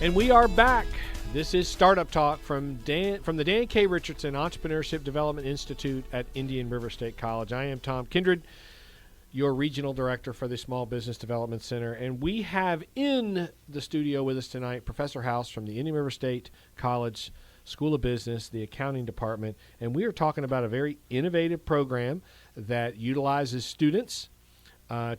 And we are back. This is Startup Talk from the Dan K. Richardson Entrepreneurship Development Institute at Indian River State College. I am Tom Kindred, your regional director for the Small Business Development Center. And we have in the studio with us tonight Professor Howse from the Indian River State College School of Business, the accounting department. And we are talking about a very innovative program that utilizes students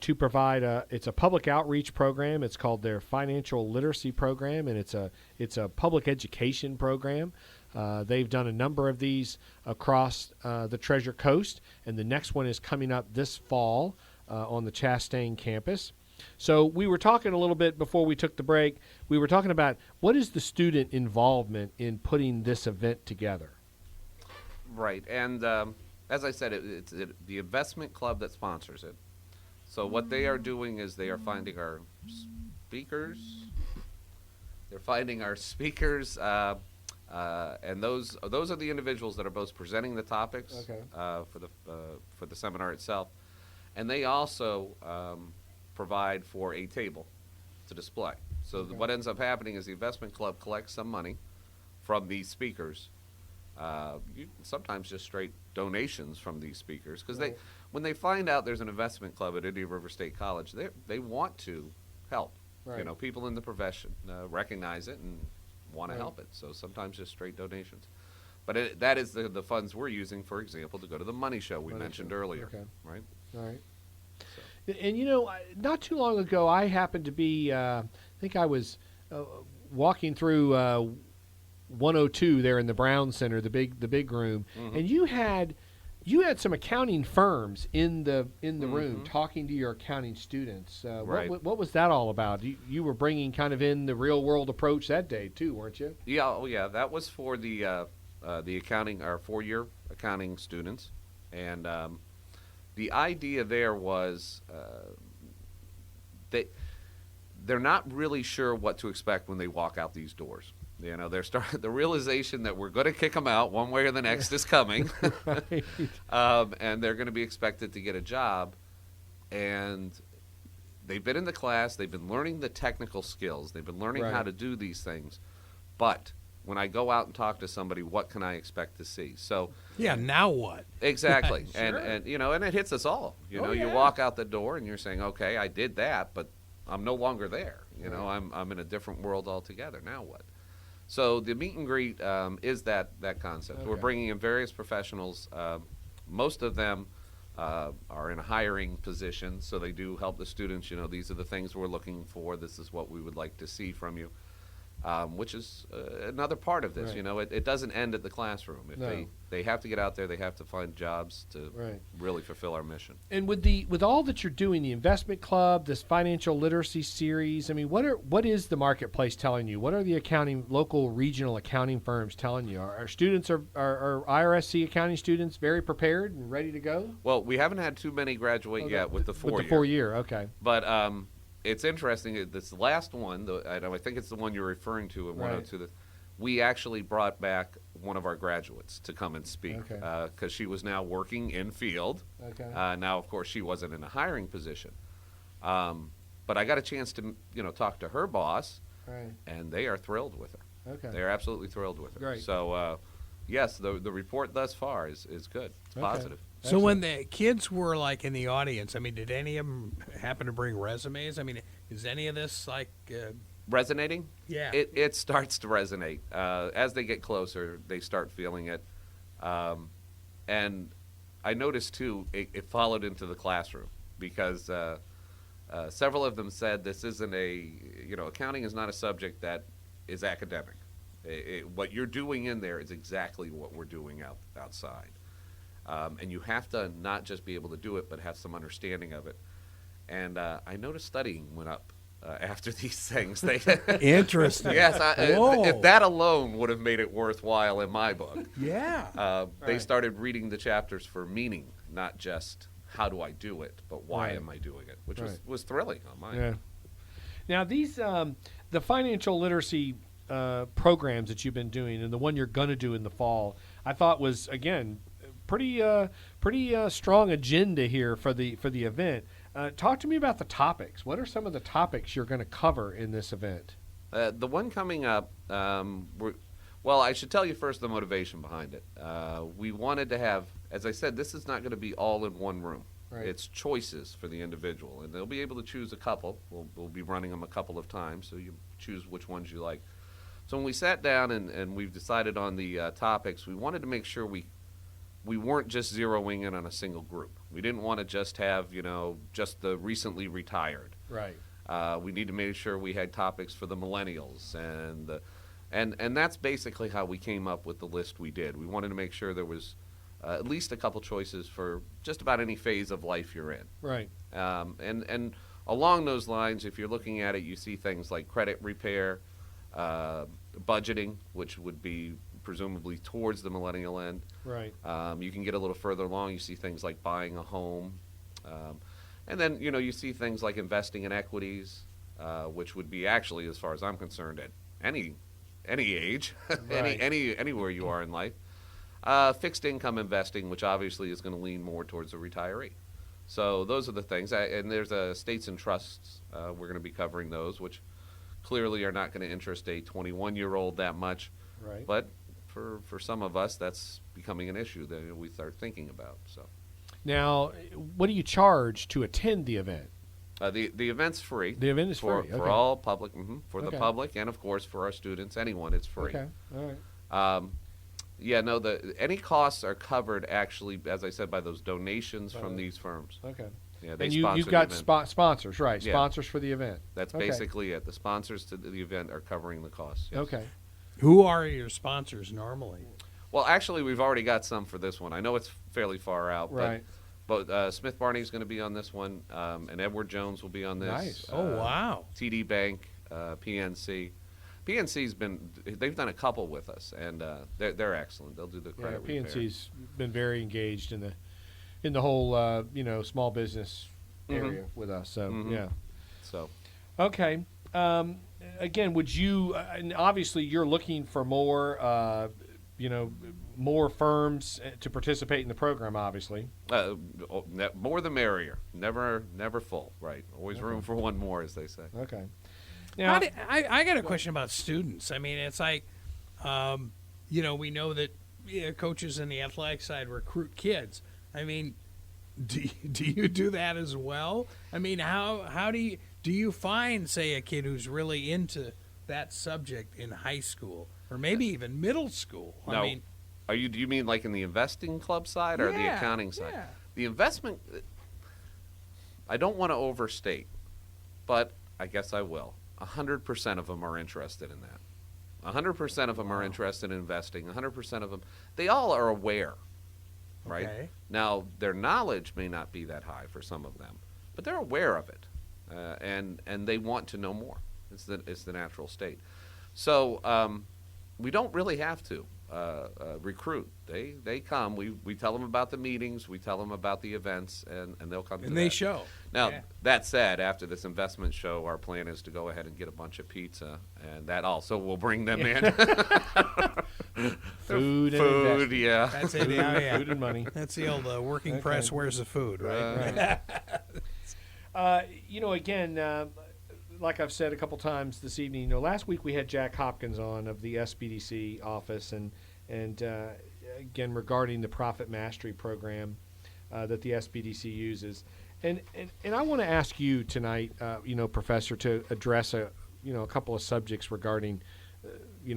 to provide it's a public outreach program. It's called their financial literacy program, and it's a public education program. They've done a number of these across the Treasure Coast, and the next one is coming up this fall on the Chastain campus. So we were talking a little bit before we took the break. We were talking about what is the student involvement in putting this event together? Right, and as I said, it's the investment club that sponsors it. So what they are doing is they are finding our speakers. They're finding our speakers, and those are the individuals that are both presenting the topics for the seminar itself, and they also provide for a table to display. So what ends up happening is the investment club collects some money from these speakers. Sometimes just straight donations from these speakers, because when they find out there's an investment club at Indian River State College, they want to help. Right. You know, people in the profession recognize it and want to help it. So sometimes just straight donations. But that is the funds we're using, for example, to go to the Moneyshow we mentioned earlier. Okay. Right? All right. So. And, you know, not too long ago, I happened to be, I think I was walking through 102 there in the Brown Center, the big room, and you had some accounting firms in the room talking to your accounting students. Right. What was that all about? You were bringing kind of in the real world approach that day too, weren't you? Yeah. Oh, yeah. That was for the accounting, our 4-year accounting students, and the idea there was they're not really sure what to expect when they walk out these doors. You know, the realization that we're going to kick them out one way or the next is coming, right. And they're going to be expected to get a job. And they've been in the class, they've been learning the technical skills, they've been learning how to do these things. But when I go out and talk to somebody, what can I expect to see? So yeah, now what? Exactly, Sure. and you know, and it hits us all. You walk out the door and you're saying, okay, I did that, but I'm no longer there. You know, I'm in a different world altogether. Now what? So the meet and greet is that concept. Okay. We're bringing in various professionals. Most of them are in a hiring position, so they do help the students. You know, these are the things we're looking for. This is what we would like to see from you, which is another part of this. Right. You know, it doesn't end at the classroom. If they have to get out there, they have to find jobs to really fulfill our mission. And with all that you're doing, the investment club, this financial literacy series, I mean, what is the marketplace telling you? What are the local regional accounting firms telling you? Are students are IRSC accounting students very prepared and ready to go? Well, we haven't had too many graduate yet with the 4-year. With the 4-year, okay. But it's interesting. This last one, I think it's the one you're referring to in 102. We actually brought back one of our graduates to come and speak because she was now working in field. Okay. Now, of course, she wasn't in a hiring position, but I got a chance to talk to her boss, and they are thrilled with her. Okay. They are absolutely thrilled with her. Great. So, yes, the report thus far is good. It's positive. So when the kids were like in the audience, I mean, did any of them happen to bring resumes? I mean, is any of this like resonating? Yeah. It starts to resonate. As they get closer, they start feeling it. And I noticed, too, it followed into the classroom because several of them said this isn't accounting is not a subject that is academic. What you're doing in there is exactly what we're doing outside. And you have to not just be able to do it, but have some understanding of it. And I noticed studying went up after these things. Interesting. Yes, if that alone would have made it worthwhile in my book. Yeah. They started reading the chapters for meaning, not just how do I do it, but why am I doing it, which was thrilling on mine. Yeah. Now, these the financial literacy programs that you've been doing and the one you're going to do in the fall, I thought was, again, pretty strong agenda here for the event. Talk to me about the topics. What are some of the topics you're going to cover in this event? The one coming up, well, I should tell you first the motivation behind it. We wanted to have, as I said, this is not going to be all in one room. Right. It's choices for the individual, and they'll be able to choose a couple. We'll be running them a couple of times, so you choose which ones you like. So when we sat down and we've decided on the topics, we wanted to make sure we weren't just zeroing in on a single group. We didn't want to just have, just the recently retired. Right. We need to make sure we had topics for the millennials, and that's basically how we came up with the list we did. We wanted to make sure there was at least a couple choices for just about any phase of life you're in. Right. And along those lines, if you're looking at it, you see things like credit repair, budgeting, which would be presumably towards the millennial end. Right. You can get a little further along. You see things like buying a home. And then, you see things like investing in equities, which would be actually, as far as I'm concerned, at any age, Right. anywhere you are in life. Fixed income investing, which obviously is going to lean more towards a retiree. So those are the things. And there's estates and trusts. We're going to be covering those, which clearly are not going to interest a 21-year-old that much. Right. But for some of us, that's becoming an issue that we start thinking about. So Now, what do you charge to attend the event? the event's free. The event is for, free. for Okay. all public, for the Okay. public, and of course for our students. Anyone, it's free. Okay. All right. Yeah, no, any costs are covered actually, as I said, by those donations By from the- these firms. Okay. Yeah, they And sponsor you've the got event. sponsors, right? Yeah. Sponsors for the event. That's Okay. basically it. The sponsors to the event are covering the costs. Yes. Okay. Who are your sponsors normally? Well, actually, we've already got some for this one. I know it's fairly far out, Right. but Smith Barney's going to be on this one, and Edward Jones will be on this. Nice. Oh, wow. TD Bank, PNC. PNC's they've done a couple with us, and they're excellent. They'll do the Yeah. credit repair. PNC's been very engaged in the whole small business area with us. So Mhm. yeah. So Okay. Again, would you? And obviously, you're looking for more. More firms to participate in the program. Obviously. more the merrier. Never full. Right. Always Okay. room for one more, as they say. Okay. How Now, do, I got a question about students. I mean, it's like, we know that coaches in the athletic side recruit kids. I mean, do you do that as well? I mean, how do you find, say, a kid who's really into that subject in high school or maybe even middle school? No. I mean, Do you mean like in the investing club side or the Yeah, accounting side? yeah. The investment, I don't want to overstate, but I guess I will. 100% of them are interested in that. 100% of them are interested in investing. 100% of them, they all are aware, right? Okay. Now, their knowledge may not be that high for some of them, but they're aware of it, and they want to know more. It's the natural state. So we don't really have to recruit. They come. We tell them about the meetings. We tell them about the events, and they'll come. And to they that. show. Now, Yeah. that said, after this investment show, our plan is to go ahead and get a bunch of pizza, and that also will bring them in. food and Food, investment. yeah. That's it. Yeah, yeah. Food and money. That's the old working Okay. press. Where's the food, right? Again, like I've said a couple times this evening, last week we had Jack Hopkins on of the SBDC office, and again regarding the Profit Mastery program that the SBDC uses, and I want to ask you tonight, Professor, to address a couple of subjects regarding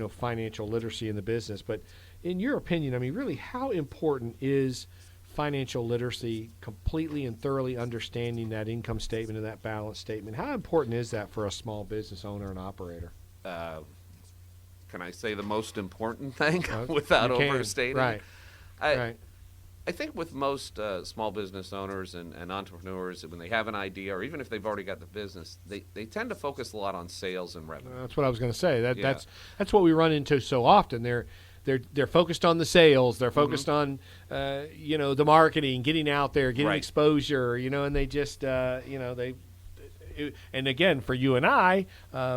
financial literacy in the business. But in your opinion, I mean, really, how important is financial literacy, completely and thoroughly understanding that income statement and that balance statement? How important is that for a small business owner and operator? Can I say the most important thing Uh, without you can. overstating? Right. I think with most small business owners and entrepreneurs, when they have an idea, or even if they've already got the business, they tend to focus a lot on sales and revenue. That's what I was going to say. Yeah. That's what we run into so often. They're focused on the sales. They're focused on the marketing, getting out there, getting Right. exposure. And they just and again, for you and I,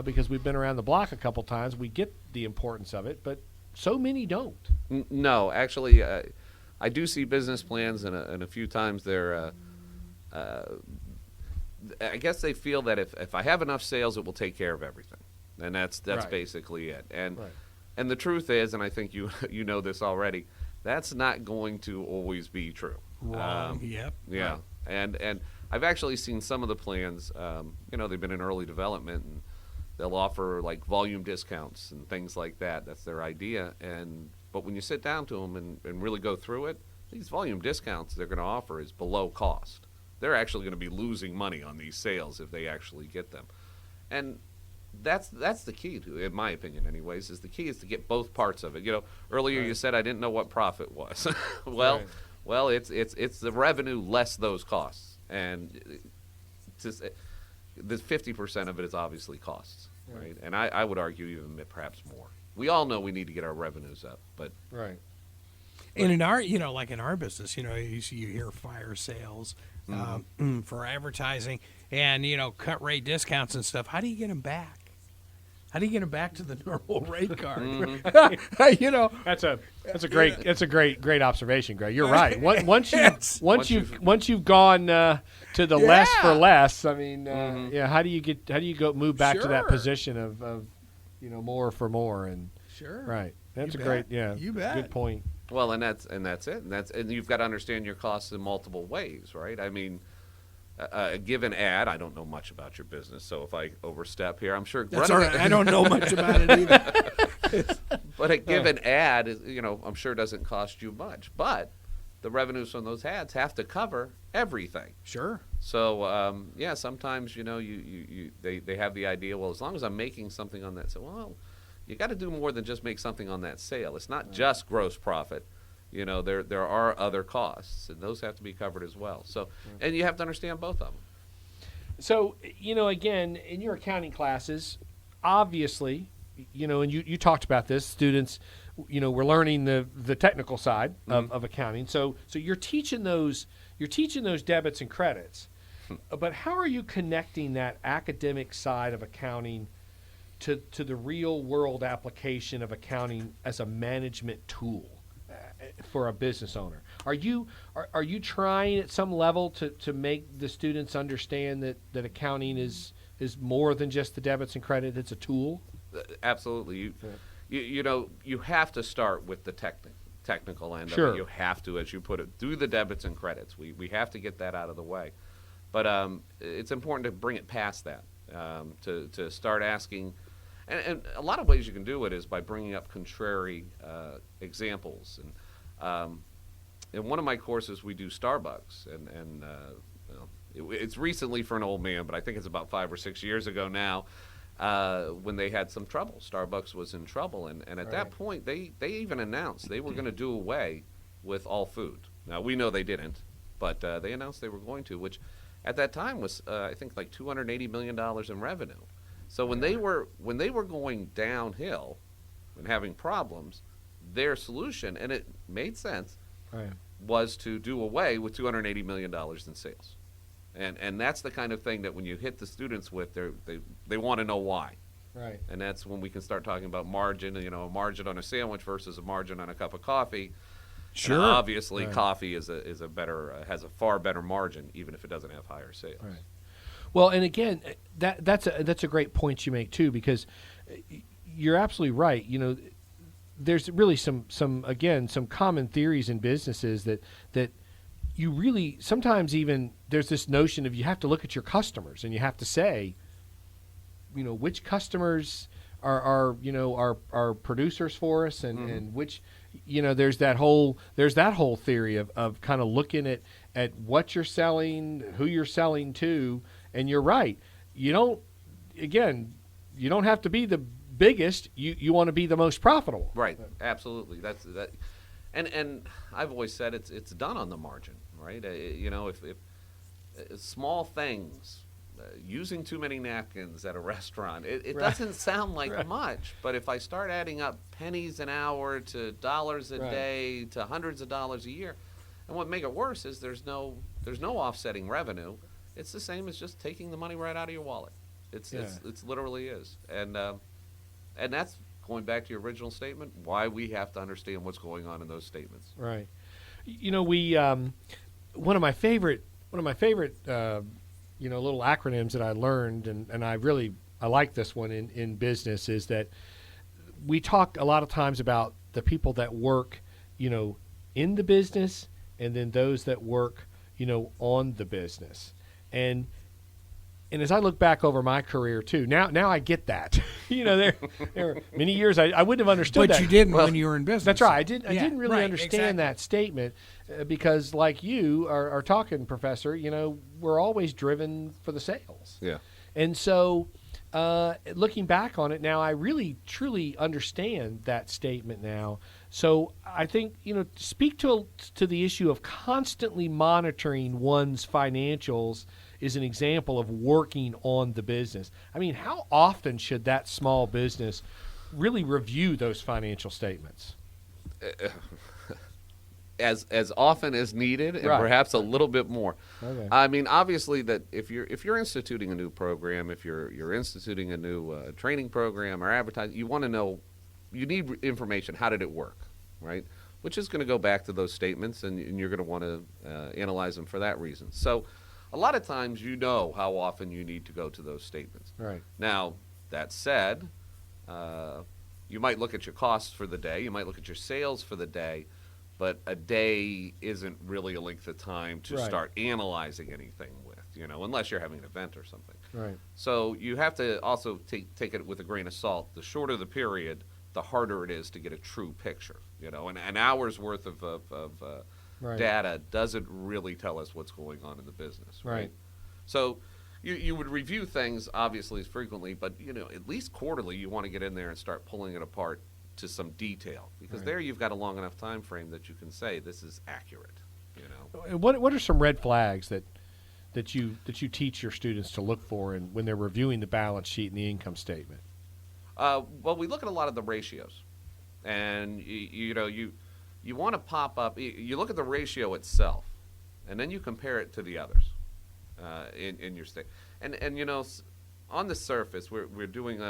because we've been around the block a couple times, we get the importance of it, but so many don't. No, actually, I do see business plans, and a few times they're. I guess they feel that if I have enough sales, it will take care of everything. and that's Right. basically it. And Right. and the truth is, and I think you you know this already, that's not going to always be true. Wrong. Yep. Yeah, Right. and I've actually seen some of the plans. They've been in early development, and they'll offer like volume discounts and things like that. That's their idea. But when you sit down to them and really go through it, these volume discounts they're going to offer is below cost. They're actually going to be losing money on these sales if they actually get them. And that's the key to, in my opinion, anyways. Is the key is to get both parts of it. Earlier you said I didn't know what profit was. Right. Well, it's the revenue less those costs, and the 50% of it is obviously costs, right? And I would argue even perhaps more. We all know we need to get our revenues up, but Right. And in our, like in our business, you hear fire sales for advertising and, cut rate discounts and stuff. How do you get them back? How do you get them back to the normal rate card? That's a great observation, Greg. You're right. Once Yes. you've gone to the less for less, I mean, how do you move back to that Sure. position of more for more and Sure. right. That's You a great bet. You bet. good point. well, and that's it. And you've got to understand your costs in multiple ways, right? I mean, a given ad. I don't know much about your business, so if I overstep here, I'm sure. That's all right. I don't know much about it either. But a given ad, I'm sure doesn't cost you much. But the revenues from those ads have to cover everything. Sure. So sometimes they have the idea. Well, as long as I'm making something on that, so well, you got to do more than just make something on that sale. It's not just gross profit. There are other costs, and those have to be covered as well. So, and you have to understand both of them. So, again, in your accounting classes, obviously, and you talked about this, students, we're learning the technical side of accounting. So you're teaching those debits and credits. But how are you connecting that academic side of accounting to the real world application of accounting as a management tool for a business owner? Are you trying at some level to make the students understand that accounting is more than just the debits and credit? It's a tool. Absolutely. You have to start with the technical end Sure. of it. You have to, as you put it, do the debits and credits. We have to get that out of the way. But it's important to bring it past that, to start asking. And a lot of ways you can do it is by bringing up contrary examples. And in one of my courses, we do Starbucks, and it's recently for an old man, but I think it's about 5 or 6 years ago now, when they had some trouble. Starbucks was in trouble, and at that point, they even announced they were going to do away with all food. Now, we know they didn't, but they announced they were going to, which at that time was, I think, like $280 million in revenue. So when they were going downhill and having problems, their solution, and it made sense, Right. was to do away with $280 million in sales. And that's the kind of thing that when you hit the students with, they want to know why. Right. And that's when we can start talking about margin, a margin on a sandwich versus a margin on a cup of coffee. Sure. And obviously, Right. coffee is a better has a far better margin, even if it doesn't have higher sales. Right. Well, and again, that's a great point you make too, because you're absolutely right. There's really some common theories in businesses that you really sometimes even there's this notion of you have to look at your customers and you have to say, which customers are producers for us and which there's that whole theory of kind of looking at what you're selling, who you're selling to. And you're right. You don't have to be the biggest. You want to be the most profitable. Right. Absolutely. That's that. And I've always said it's done on the margin, right? If small things, using too many napkins at a restaurant, it Right. doesn't sound like Right. much, but if I start adding up pennies an hour to dollars a Right. day to hundreds of dollars a year, and what make it worse is there's no offsetting revenue. It's the same as just taking the money right out of your wallet. It's literally is, and that's going back to your original statement. Why we have to understand what's going on in those statements. Right. We one of my favorite little acronyms that I learned and I really I like this one in business is that we talk a lot of times about the people that work, in the business and then those that work, on the business. And as I look back over my career too, now I get that. There were many years I wouldn't have understood But that. you didn't when you were in business. That's right. I didn't really right, understand exactly. that statement because, like you are talking, Professor, we're always driven for the sales. Yeah. And so, looking back on it now, I really truly understand that statement now. So I think speak to the issue of constantly monitoring one's financials is an example of working on the business. I mean, how often should that small business really review those financial statements? As often as needed, and Right. perhaps a little bit more. Okay. I mean, obviously, that if you're instituting a new program, if you're instituting a new training program or advertising, you want to know, you need information. How did it work, right? Which is going to go back to those statements, and you're going to want to analyze them for that reason. So, a lot of times, how often you need to go to those statements. Right. Now, that said, you might look at your costs for the day, you might look at your sales for the day, but a day isn't really a length of time to Right. start analyzing anything with, unless you're having an event or something. Right. So you have to also take it with a grain of salt. The shorter the period, the harder it is to get a true picture. And an hour's worth of Right. data doesn't really tell us what's going on in the business. Right. So you would review things obviously as frequently, but at least quarterly you want to get in there and start pulling it apart to some detail, because Right. there you've got a long enough time frame that you can say this is accurate. What are some red flags that you teach your students to look for when they're reviewing the balance sheet and the income statement? Well, we look at a lot of the ratios, and you want to pop up. You look at the ratio itself, and then you compare it to the others in your state. And on the surface, we're doing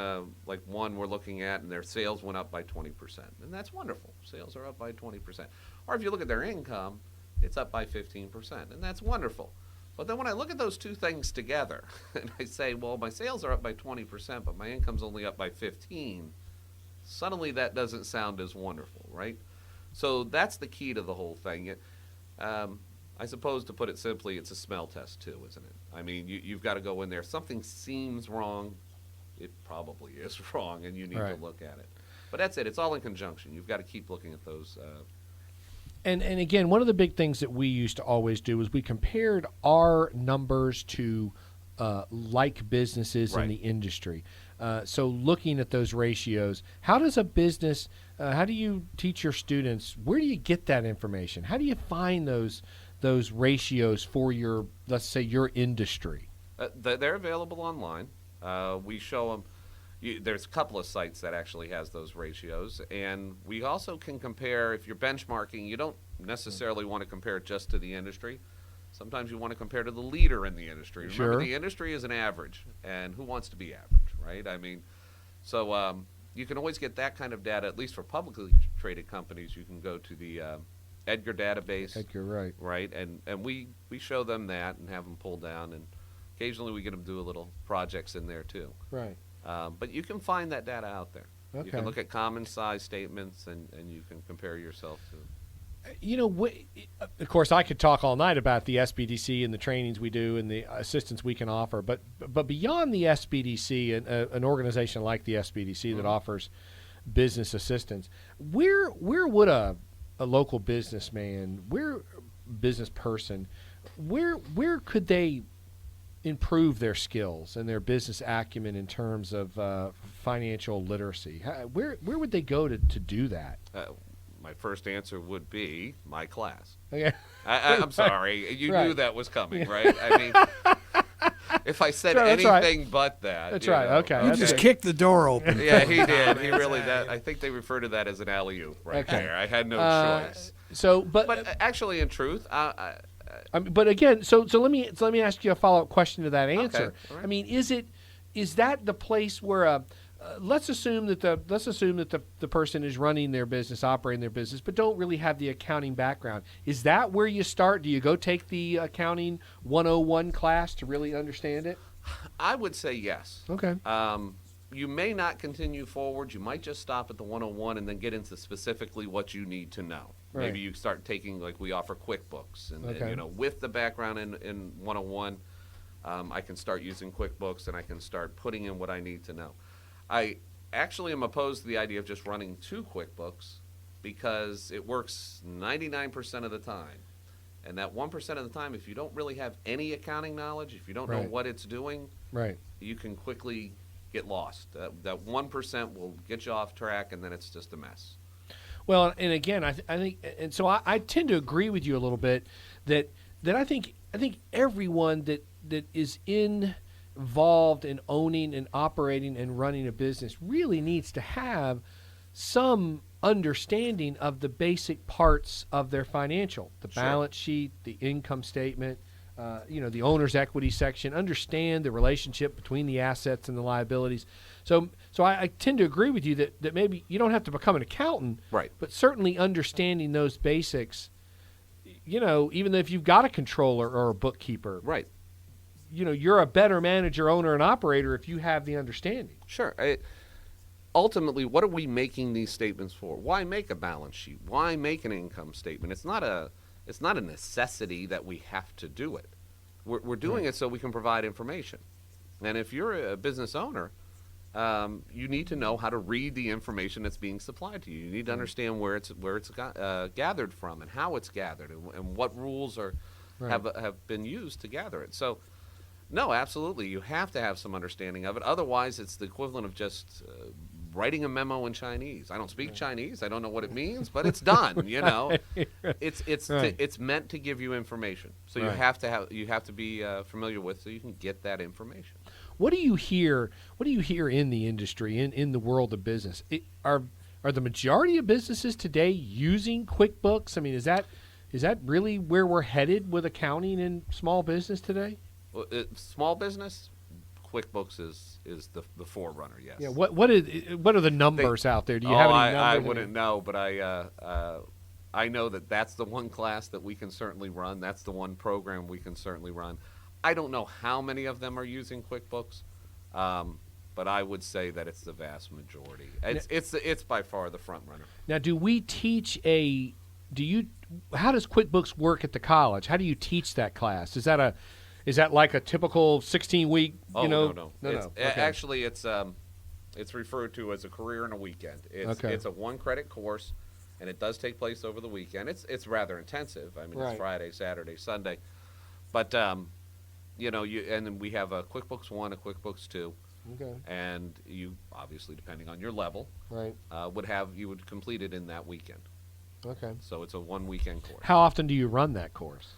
like one we're looking at, and their sales went up by 20%, and that's wonderful. Sales are up by 20%. Or if you look at their income, it's up by 15%, and that's wonderful. But then when I look at those two things together, and I say, well, my sales are up by 20%, but my income's only up by 15%, suddenly that doesn't sound as wonderful, right? So that's the key to the whole thing. I suppose, to put it simply, it's a smell test too, isn't it? I mean, you've got to go in there. Something seems wrong. It probably is wrong, and you need Right. to look at it. But that's it. It's all in conjunction. You've got to keep looking at those. And again, one of the big things that we used to always do is we compared our numbers to like businesses in Right. the industry. So looking at those ratios, how does a business, how do you teach your students, where do you get that information? How do you find those ratios for your, let's say, your industry? They're available online. We show them. There's a couple of sites that actually has those ratios, and we also can compare. If you're benchmarking, you don't necessarily want to compare just to the industry. Sometimes you want to compare to the leader in the industry. Remember, Sure. the industry is an average, and who wants to be average, right? I mean, so you can always get that kind of data, at least for publicly traded companies. You can go to the Edgar database. Edgar, right. Right, and we show them that and have them pull down, and occasionally we get them to do a little projects in there too. Right. But you can find that data out there. You Okay. can look at common size statements, and you can compare yourself to. Of course, I could talk all night about the SBDC and the trainings we do and the assistance we can offer. But beyond the SBDC, an organization like the SBDC that offers business assistance, where would a local businessman, business person, where could they improve their skills and their business acumen in terms of financial literacy? Where would they go to do that? My first answer would be my class. Okay. I'm sorry, you Right. knew that was coming, right? I mean, if I said That's right. anything but that, That's you right. know, Okay. You That's just it. kicked the door open. Yeah, he did. He Comments. really. I think they refer to that as an alley-oop right Okay. there. I had no choice. So, But actually, in truth, but again, so let me ask you a follow-up question to that answer. all right. I mean, is that the place where let's assume that the person is running their business, operating their business, but don't really have the accounting background. Is that where you start? Do you go take the accounting 101 class to really understand it? I would say yes. Okay. You may not continue forward. You might just stop at the 101 and then get into specifically what you need to know. Right. Maybe you start taking, like we offer QuickBooks. And, Okay. you know, with the background in 101, I can start using QuickBooks and I can start putting in what I need to know. I actually am opposed to the idea of just running two QuickBooks because it works 99% of the time. And that 1% of the time, if you don't really have any accounting knowledge, if you don't know Right. what it's doing, Right. you can quickly get lost. That 1% will get you off track, and then it's just a mess. Well, and again, I think, and so I tend to agree with you a little bit that I think everyone that is involved in owning and operating and running a business really needs to have some understanding of the basic parts of their financial, the Sure. balance sheet, the income statement, the owner's equity section, understand the relationship between the assets and the liabilities. So I tend to agree with you that maybe you don't have to become an accountant, Right. but certainly understanding those basics, even if you've got a controller or a bookkeeper, Right. You're a better manager, owner, and operator if you have the understanding. Sure. Ultimately, what are we making these statements for? Why make a balance sheet? Why make an income statement? It's not a necessity that we have to do it. We're doing it so we can provide information. And if you're a business owner, you need to know how to read the information that's being supplied to you. You need to understand where it's gathered from and how it's gathered and what rules have been used to gather it. So, no, absolutely, you have to have some understanding of it. Otherwise, it's the equivalent of just writing a memo in Chinese. I don't speak Chinese. I don't know what it means, but it's done. It's meant to give you information. So Right. you have to be familiar with so you can get that information. What do you hear? What do you hear in the industry, in the world of business? Are the majority of businesses today using QuickBooks? I mean, is that really where we're headed with accounting in small business today? Well, small business, QuickBooks is the forerunner. Yes. Yeah. What are the numbers out there? Do you have any numbers? I wouldn't know, but I know that's the one class that we can certainly run. That's the one program we can certainly run. I don't know how many of them are using QuickBooks, but I would say that it's the vast majority. It's by far the front runner. Now, do we teach how does QuickBooks work at the college? How do you teach that class? Is that like a typical 16-week? No. Okay. Actually, it's referred to as a career in a weekend. It's a one-credit course, and it does take place over the weekend. It's rather intensive. I mean, Right. It's Friday, Saturday, Sunday, but and then we have a QuickBooks 1, a QuickBooks 2, Okay. and you obviously, depending on your level, Right. would complete it in that weekend. Okay. So it's a one-weekend course. How often do you run that course?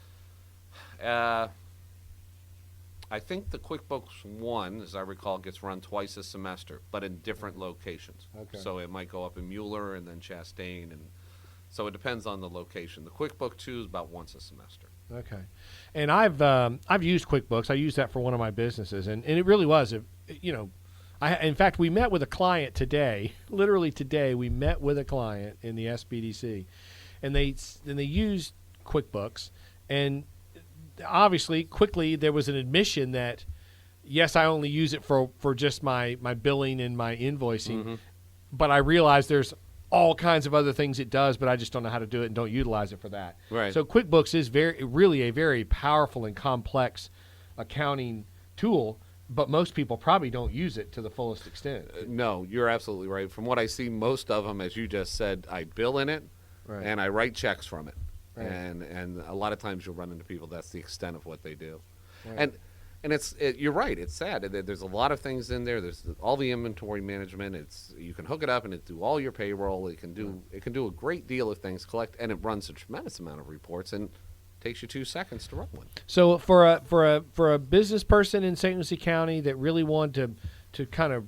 I think the QuickBooks 1, as I recall, gets run twice a semester, but in different locations. Okay. So it might go up in Mueller and then Chastain, and so it depends on the location. The QuickBooks 2 is about once a semester. Okay. And I've used QuickBooks. I use that for one of my businesses, and it really was in fact, we met with a client today. Literally today, we met with a client in the SBDC, and they used QuickBooks, and obviously, quickly there was an admission that, yes, I only use it for just my billing and my invoicing, Mm-hmm. but I realize there's all kinds of other things it does, but I just don't know how to do it and don't utilize it for that. Right. So QuickBooks is really a very powerful and complex accounting tool, but most people probably don't use it to the fullest extent. No, you're absolutely right. From what I see, most of them, as you just said, I bill in it, Right. and I write checks from it. Right. And a lot of times you'll run into people, that's the extent of what they do. Right. And you're right, it's sad. There's a lot of things in there. There's all the inventory management. You can hook it up and it do all your payroll. It can do a great deal of things, collect, and it runs a tremendous amount of reports and takes you 2 seconds to run one. So for a business person in St. Lucie County that really wanted to kind of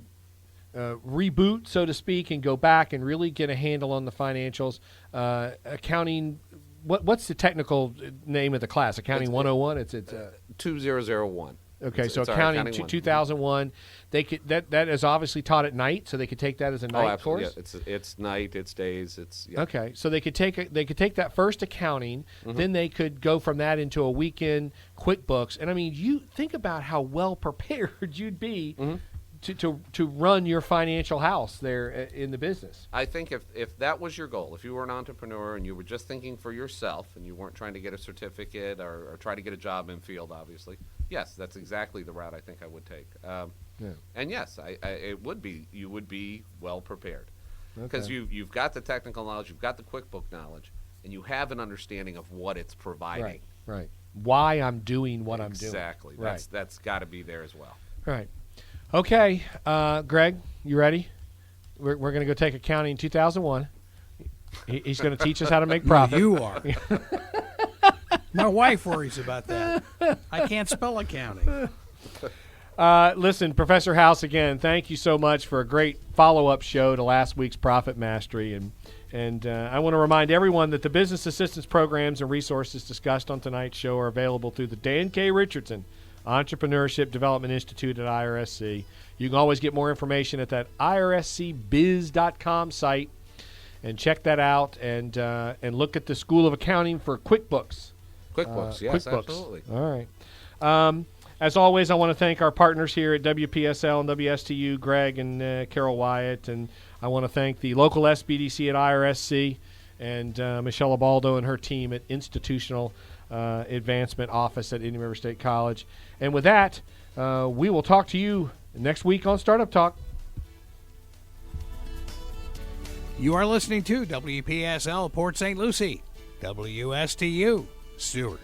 reboot, so to speak, and go back and really get a handle on the financials, accounting. What's the technical name of the class? Accounting 101. It's 2001. Okay, It's so our accounting accounting one. 2001, they could that is obviously taught at night, so they could take that as a night absolutely. course. Yeah. It's night, it's days, it's yeah. Okay, so they could take that first accounting, then they could go from that into a weekend QuickBooks, and I mean, you think about how well prepared you'd be to run your financial house there in the business. I think if that was your goal, if you were an entrepreneur and you were just thinking for yourself and you weren't trying to get a certificate or try to get a job in field, obviously, yes, that's exactly the route I think I would take. And yes, it would be, you would be well prepared because you've got the technical knowledge, you've got the QuickBook knowledge, and you have an understanding of what it's providing. Right. Why I'm doing what I'm doing. Exactly. That's got to be there as well. Right. Okay, Greg, you ready? We're going to go take accounting 2001. He's going to teach us how to make profit. You are. My wife worries about that. I can't spell accounting. Listen, Professor Howse, again, thank you so much for a great follow-up show to last week's Profit Mastery. And I want to remind everyone that the business assistance programs and resources discussed on tonight's show are available through the Dan K. Richardson Entrepreneurship Development Institute at IRSC. You can always get more information at that irscbiz.com site and check that out and look at the School of Accounting for QuickBooks. QuickBooks, yes, QuickBooks. absolutely. All right. As always, I want to thank our partners here at WPSL and WSTU, Greg and Carol Wyatt, and I want to thank the local SBDC at IRSC and Michelle Abaldo and her team at Institutional Advancement Office at Indian River State College. And with that, we will talk to you next week on Startup Talk. You are listening to WPSL Port St. Lucie, WSTU Stewart.